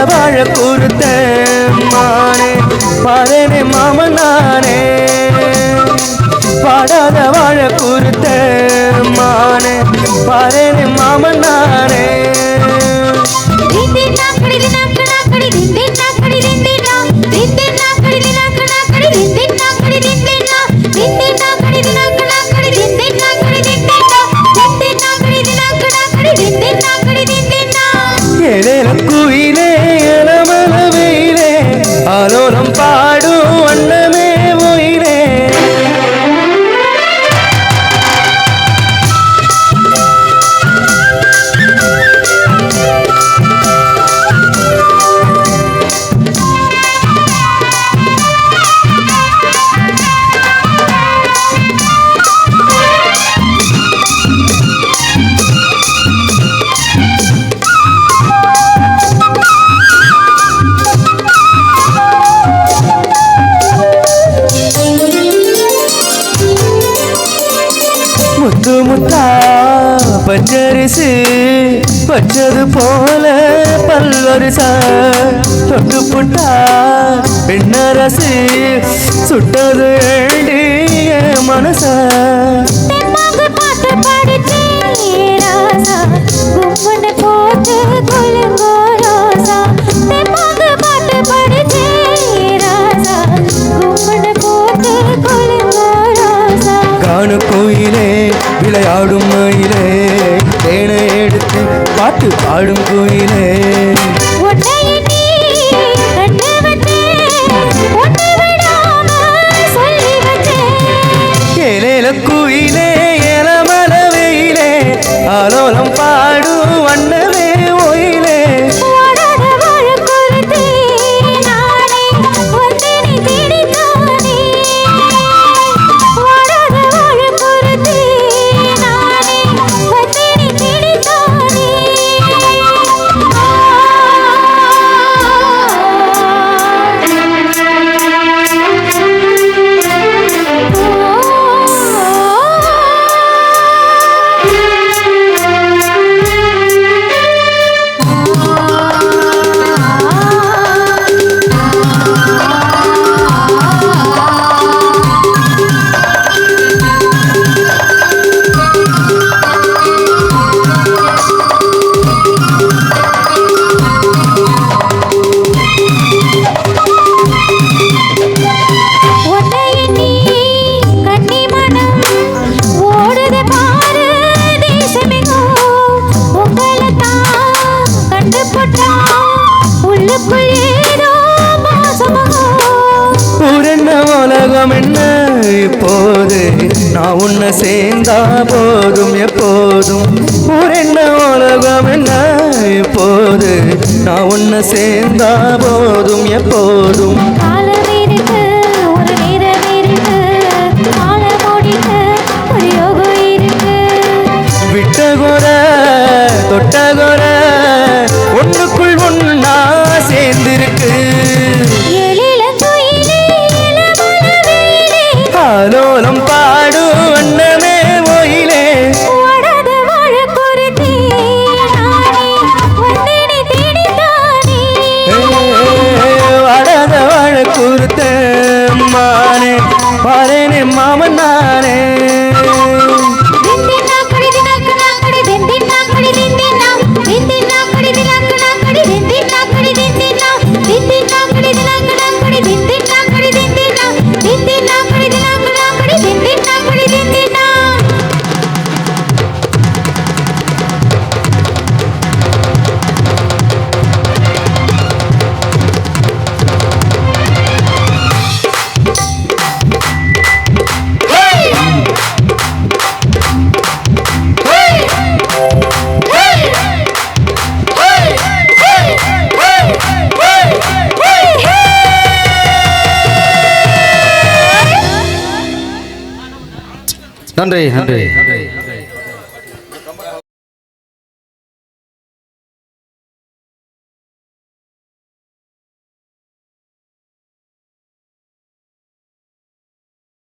வாழ கூறுத்த மானே பாரேனே மாமன் நானே பாடாத வாழ கூறுத்த மானே பாரேனே மாமன் நானே குயிலே எலமல வெயிலே ஆலோலம் பாடும் வண்ணமே ஒயிலே முத்து முத்தா பச்சரிசு பச்சது போல பல்வரிசா தொட்டு புட்டா பெண்ணரசு சுட்டது ஏண்டி மனச காணு கோயிலே விளையாடும் மயிலே தேனை எடுத்து பாட்டு பாடும் கோயிலே ஏலேல கோயிலே எலமல வெயிலே ஆலோலம் பாடும் வண்ணமே ஒயிலே உலகம் என்ன இப்போது நான் உன்னை சேர்ந்தா போதும் எப்போதும் என்ன உலகம் என்ன இப்போது நான் உன்னை சேர்ந்தா போதும் எப்போதும் விட்டகொர தொட்டகொர ஒன்றுக்குள் ஒன்னா சேர்ந்திருக்கு ஆலோலம் பாடும் வண்ணமே ஒயிலே வாடாத வாழ கூறுத்த மானே பாரேனே மாமன் நானே நன்றி நன்றி.